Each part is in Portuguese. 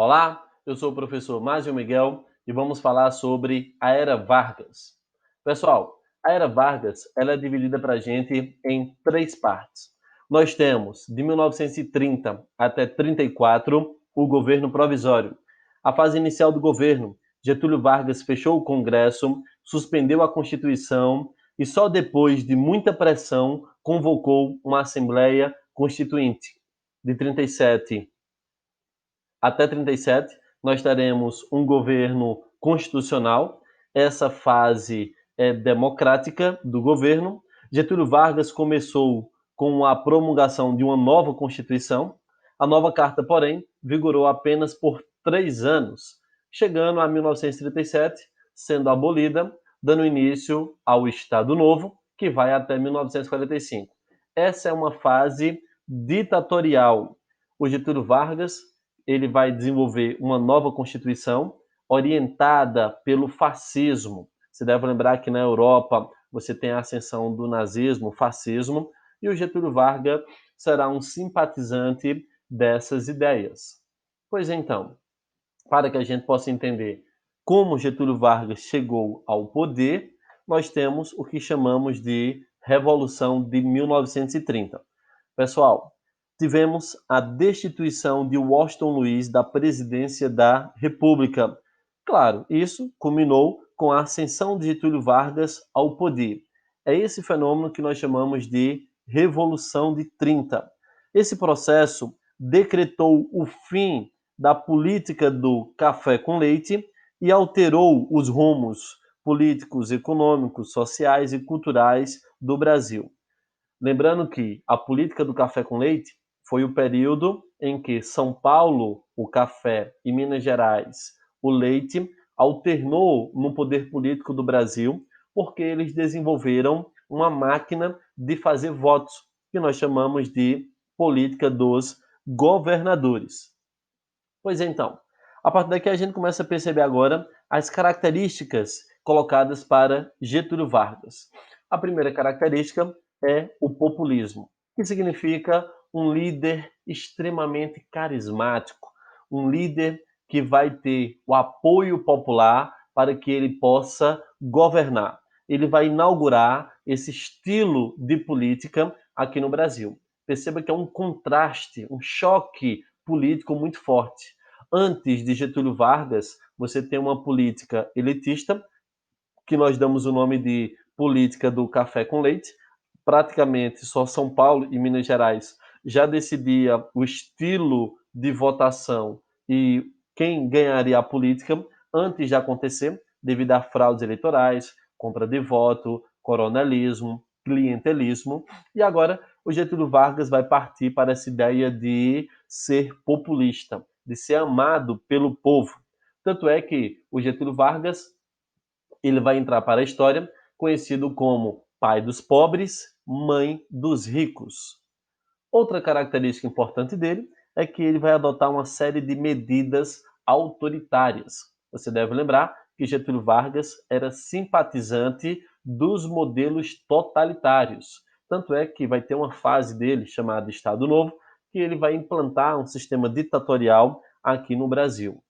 Olá, eu sou o professor Márcio Miguel e vamos falar sobre a Era Vargas. Pessoal, a Era Vargas ela é dividida para a gente em três partes. Nós temos, de 1930 até 34, o governo provisório. A fase inicial do governo, Getúlio Vargas fechou o Congresso, suspendeu a Constituição e só depois de muita pressão convocou uma Assembleia Constituinte. De 37 até 37, nós teremos um governo constitucional. Essa fase é democrática do governo. Getúlio Vargas começou com a promulgação de uma nova Constituição. A nova Carta, porém, vigorou apenas por 3 anos, chegando a 1937, sendo abolida, dando início ao Estado Novo, que vai até 1945. Essa é uma fase ditatorial. O Getúlio Vargas ele vai desenvolver uma nova Constituição orientada pelo fascismo. Você deve lembrar que na Europa você tem a ascensão do nazismo, fascismo, e o Getúlio Vargas será um simpatizante dessas ideias. Pois então, para que a gente possa entender como Getúlio Vargas chegou ao poder, nós temos o que chamamos de Revolução de 1930. Pessoal, tivemos a destituição de Washington Luiz da presidência da República. Claro, isso culminou com a ascensão de Getúlio Vargas ao poder. É esse fenômeno que nós chamamos de Revolução de 30. Esse processo decretou o fim da política do café com leite e alterou os rumos políticos, econômicos, sociais e culturais do Brasil. Lembrando que a política do café com leite foi o período em que São Paulo, o café, e Minas Gerais, o leite, alternou no poder político do Brasil, porque eles desenvolveram uma máquina de fazer votos, que nós chamamos de política dos governadores. Pois então, a partir daqui a gente começa a perceber agora as características colocadas para Getúlio Vargas. A primeira característica é o populismo, que significa um líder extremamente carismático, um líder que vai ter o apoio popular para que ele possa governar. Ele vai inaugurar esse estilo de política aqui no Brasil. Perceba que é um contraste, um choque político muito forte. Antes de Getúlio Vargas, você tem uma política elitista, que nós damos o nome de política do café com leite. Praticamente só São Paulo e Minas Gerais já decidia o estilo de votação e quem ganharia a política antes de acontecer, devido a fraudes eleitorais, compra de voto, coronelismo, clientelismo. E agora o Getúlio Vargas vai partir para essa ideia de ser populista, de ser amado pelo povo. Tanto é que o Getúlio Vargas ele vai entrar para a história conhecido como pai dos pobres, mãe dos ricos. Outra característica importante dele é que ele vai adotar uma série de medidas autoritárias. Você deve lembrar que Getúlio Vargas era simpatizante dos modelos totalitários. Tanto é que vai ter uma fase dele chamada Estado Novo, que ele vai implantar um sistema ditatorial aqui no Brasil.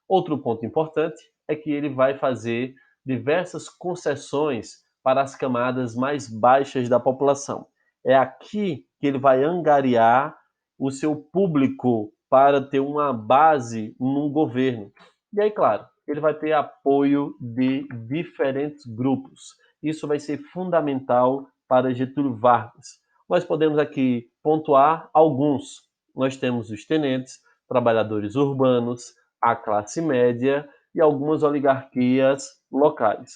Outro ponto importante é que ele vai fazer diversas concessões para as camadas mais baixas da população. É aqui que ele vai angariar o seu público para ter uma base no governo. E aí, claro, ele vai ter apoio de diferentes grupos. Isso vai ser fundamental para Getúlio Vargas. Nós podemos aqui pontuar alguns. Nós temos os tenentes, trabalhadores urbanos, a classe média e algumas oligarquias locais.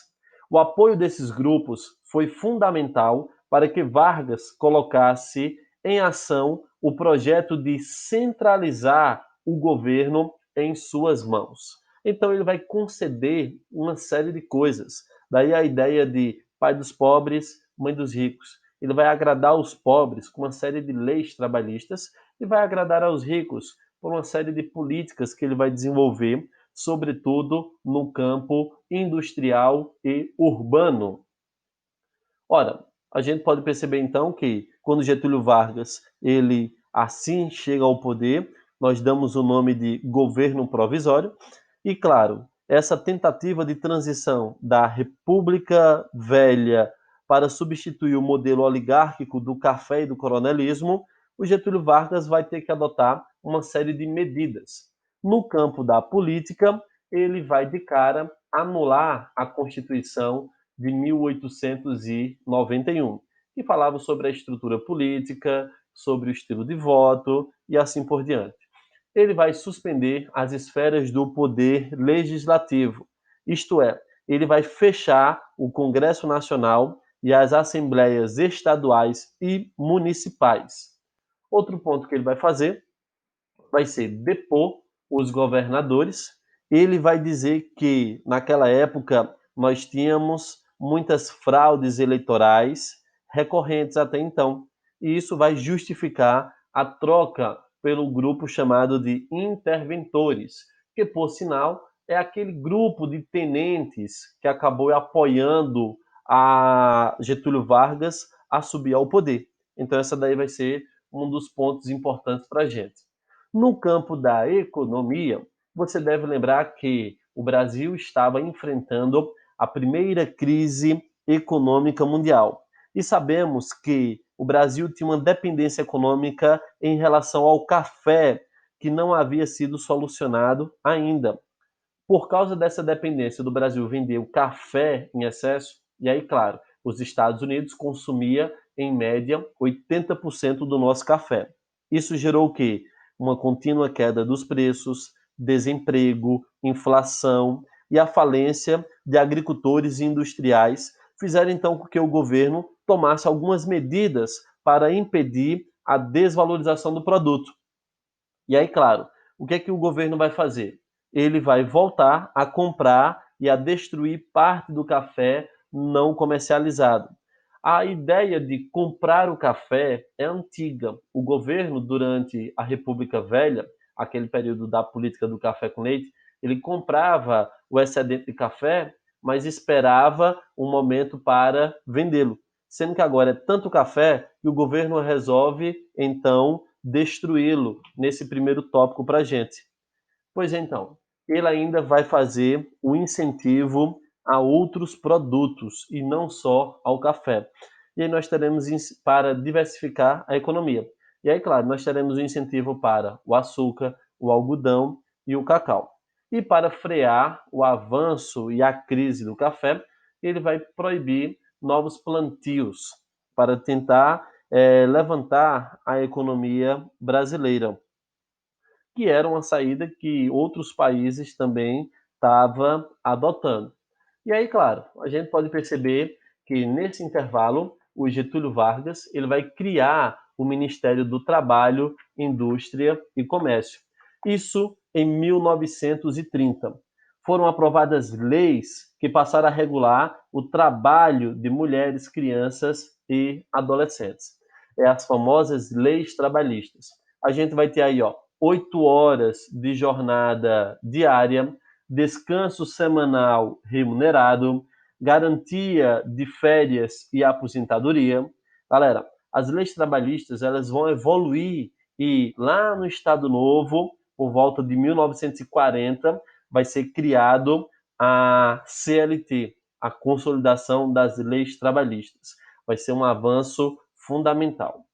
O apoio desses grupos foi fundamental para que Vargas colocasse em ação o projeto de centralizar o governo em suas mãos. Então ele vai conceder uma série de coisas. Daí a ideia de pai dos pobres, mãe dos ricos. Ele vai agradar os pobres com uma série de leis trabalhistas e vai agradar aos ricos por uma série de políticas que ele vai desenvolver, sobretudo no campo industrial e urbano. Ora, a gente pode perceber então que quando Getúlio Vargas ele assim chega ao poder, nós damos o nome de governo provisório, e claro, essa tentativa de transição da República Velha para substituir o modelo oligárquico do café e do coronelismo, o Getúlio Vargas vai ter que adotar uma série de medidas. No campo da política, ele vai de cara anular a Constituição de 1891, que falava sobre a estrutura política, sobre o estilo de voto e assim por diante. Ele vai suspender as esferas do poder legislativo, isto é, ele vai fechar o Congresso Nacional e as assembleias estaduais e municipais. Outro ponto que ele vai fazer vai ser depor os governadores. Ele vai dizer que, naquela época, nós tínhamos muitas fraudes eleitorais recorrentes até então, e isso vai justificar a troca pelo grupo chamado de interventores, que, por sinal, é aquele grupo de tenentes que acabou apoiando a Getúlio Vargas a subir ao poder. Então, essa daí vai ser um dos pontos importantes para a gente. No campo da economia, você deve lembrar que o Brasil estava enfrentando a primeira crise econômica mundial. E sabemos que o Brasil tinha uma dependência econômica em relação ao café, que não havia sido solucionado ainda. Por causa dessa dependência do Brasil vender o café em excesso, e aí, claro, os Estados Unidos consumia, em média, 80% do nosso café. Isso gerou o quê? Uma contínua queda dos preços, desemprego, inflação e a falência de agricultores e industriais fizeram então com que o governo tomasse algumas medidas para impedir a desvalorização do produto. E aí, claro, o que é que o governo vai fazer? Ele vai voltar a comprar e a destruir parte do café não comercializado. A ideia de comprar o café é antiga. O governo, durante a República Velha, aquele período da política do café com leite, ele comprava o excedente de café, mas esperava um momento para vendê-lo. Sendo que agora é tanto café que o governo resolve, então, destruí-lo nesse primeiro tópico para a gente. Pois então, ele ainda vai fazer o incentivo a outros produtos e não só ao café. E aí nós teremos para diversificar a economia. E aí, claro, nós teremos o incentivo para o açúcar, o algodão e o cacau. E para frear o avanço e a crise do café, ele vai proibir novos plantios para tentar levantar a economia brasileira, que era uma saída que outros países também estavam adotando. E aí, claro, a gente pode perceber que nesse intervalo o Getúlio Vargas ele vai criar o Ministério do Trabalho, Indústria e Comércio. Isso em 1930. Foram aprovadas leis que passaram a regular o trabalho de mulheres, crianças e adolescentes. É as famosas leis trabalhistas. A gente vai ter aí, ó, 8 horas de jornada diária, descanso semanal remunerado, garantia de férias e aposentadoria. Galera, as leis trabalhistas elas vão evoluir e lá no Estado Novo, por volta de 1940, vai ser criado a CLT, a Consolidação das Leis Trabalhistas. Vai ser um avanço fundamental.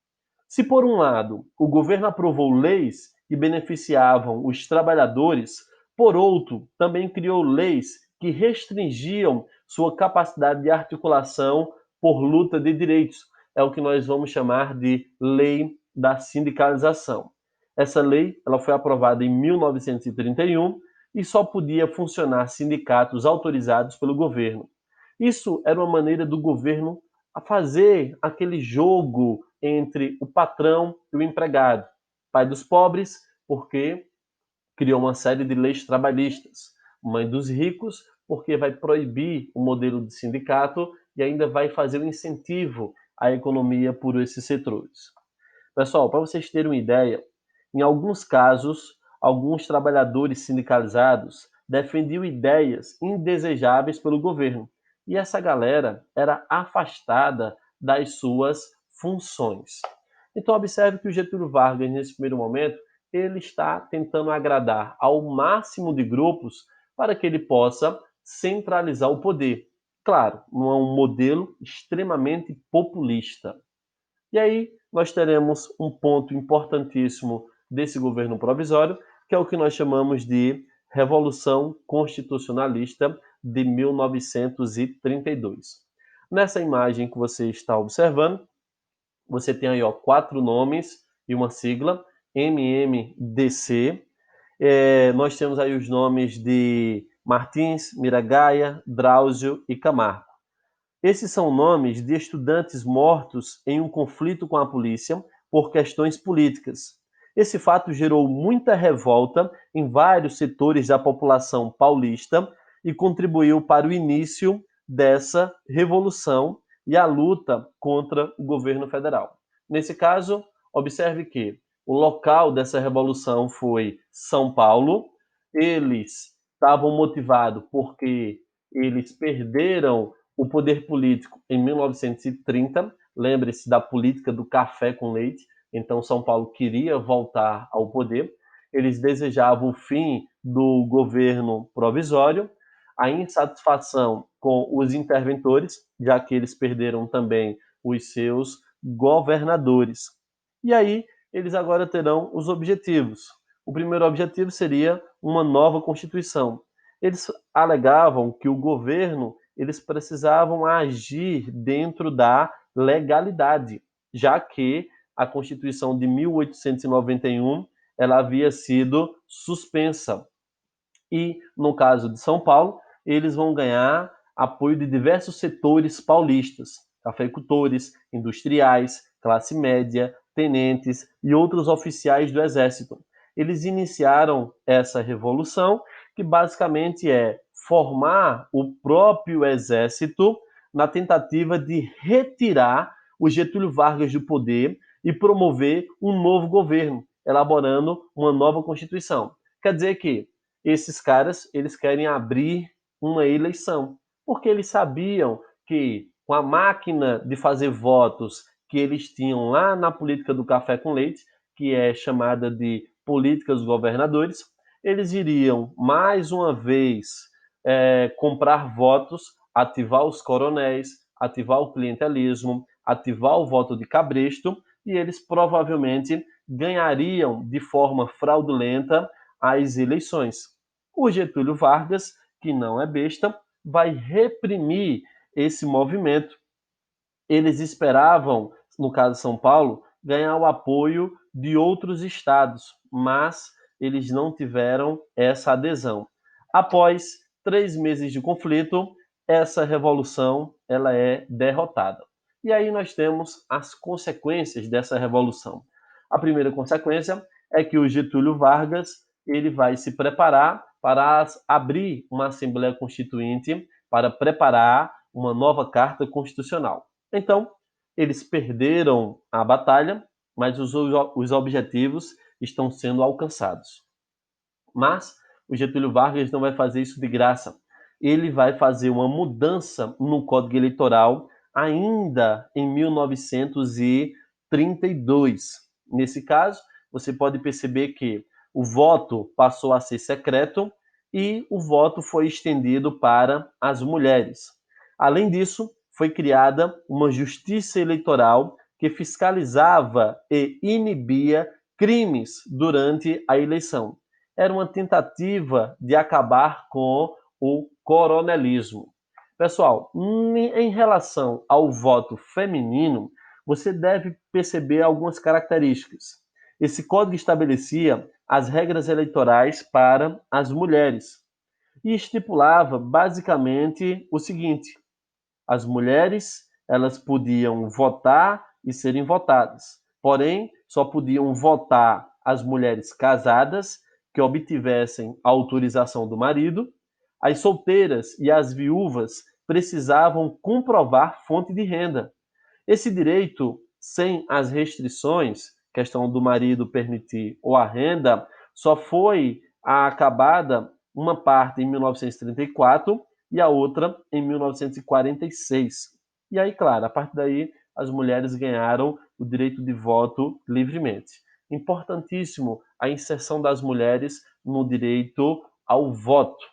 Se, por um lado, o governo aprovou leis que beneficiavam os trabalhadores, por outro, também criou leis que restringiam sua capacidade de articulação por luta de direitos. É o que nós vamos chamar de lei da sindicalização. Essa lei ela foi aprovada em 1931 e só podia funcionar sindicatos autorizados pelo governo. Isso era uma maneira do governo a fazer aquele jogo entre o patrão e o empregado. Pai dos pobres, porque criou uma série de leis trabalhistas. Mãe dos ricos, porque vai proibir o modelo de sindicato e ainda vai fazer o incentivo à economia por esses setores. Pessoal, para vocês terem uma ideia, em alguns casos, alguns trabalhadores sindicalizados defendiam ideias indesejáveis pelo governo. E essa galera era afastada das suas funções. Então, observe que o Getúlio Vargas, nesse primeiro momento, ele está tentando agradar ao máximo de grupos para que ele possa centralizar o poder. Claro, não é um modelo extremamente populista. E aí nós teremos um ponto importantíssimo desse governo provisório, que é o que nós chamamos de Revolução Constitucionalista de 1932. Nessa imagem que você está observando, você tem aí ó, 4 nomes e uma sigla, MMDC. Nós temos aí os nomes de Martins, Miragaia, Drauzio e Camargo. Esses são nomes de estudantes mortos em um conflito com a polícia por questões políticas. Esse fato gerou muita revolta em vários setores da população paulista e contribuiu para o início dessa revolução e a luta contra o governo federal. Nesse caso, observe que o local dessa revolução foi São Paulo. Eles estavam motivados porque eles perderam o poder político em 1930. Lembre-se da política do café com leite. Então, São Paulo queria voltar ao poder. Eles desejavam o fim do governo provisório, a insatisfação com os interventores, já que eles perderam também os seus governadores. E aí, eles agora terão os objetivos. O primeiro objetivo seria uma nova Constituição. Eles alegavam que o governo eles precisavam agir dentro da legalidade, já que a Constituição de 1891 ela havia sido suspensa. E, no caso de São Paulo, eles vão ganhar apoio de diversos setores paulistas, cafeicultores, industriais, classe média, tenentes e outros oficiais do Exército. Eles iniciaram essa revolução, que basicamente é formar o próprio Exército na tentativa de retirar o Getúlio Vargas do poder e promover um novo governo, elaborando uma nova Constituição. Quer dizer que esses caras eles querem abrir uma eleição, porque eles sabiam que com a máquina de fazer votos que eles tinham lá na política do café com leite, que é chamada de política dos governadores, eles iriam mais uma vez comprar votos, ativar os coronéis, ativar o clientelismo, ativar o voto de cabresto, e eles provavelmente ganhariam de forma fraudulenta as eleições. O Getúlio Vargas, que não é besta, vai reprimir esse movimento. Eles esperavam, no caso de São Paulo, ganhar o apoio de outros estados, mas eles não tiveram essa adesão. Após 3 meses de conflito, essa revolução ela é derrotada. E aí nós temos as consequências dessa revolução. A primeira consequência é que o Getúlio Vargas ele vai se preparar para abrir uma Assembleia Constituinte para preparar uma nova Carta Constitucional. Então, eles perderam a batalha, mas os objetivos estão sendo alcançados. Mas o Getúlio Vargas não vai fazer isso de graça. Ele vai fazer uma mudança no Código Eleitoral ainda em 1932. Nesse caso, você pode perceber que o voto passou a ser secreto e o voto foi estendido para as mulheres. Além disso, foi criada uma justiça eleitoral que fiscalizava e inibia crimes durante a eleição. Era uma tentativa de acabar com o coronelismo. Pessoal, em relação ao voto feminino, você deve perceber algumas características. Esse código estabelecia as regras eleitorais para as mulheres e estipulava basicamente o seguinte: as mulheres elas podiam votar e serem votadas, porém só podiam votar as mulheres casadas que obtivessem a autorização do marido. As solteiras e as viúvas precisavam comprovar fonte de renda. Esse direito, sem as restrições, questão do marido permitir ou a renda, só foi acabada uma parte em 1934 e a outra em 1946. E aí, claro, a partir daí as mulheres ganharam o direito de voto livremente. Importantíssimo a inserção das mulheres no direito ao voto.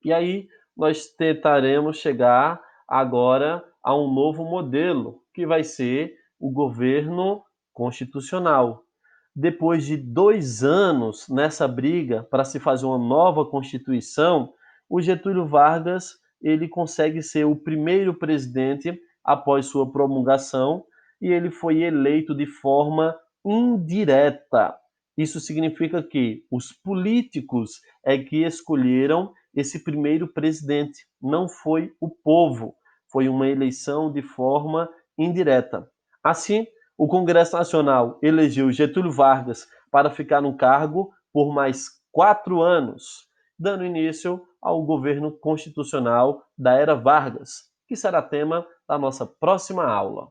E aí nós tentaremos chegar agora a um novo modelo, que vai ser o governo constitucional. Depois de 2 anos nessa briga para se fazer uma nova Constituição, o Getúlio Vargas ele consegue ser o primeiro presidente após sua promulgação e ele foi eleito de forma indireta. Isso significa que os políticos é que escolheram esse primeiro presidente, não foi o povo, foi uma eleição de forma indireta. Assim, o Congresso Nacional elegeu Getúlio Vargas para ficar no cargo por mais 4 anos, dando início ao governo constitucional da Era Vargas, que será tema da nossa próxima aula.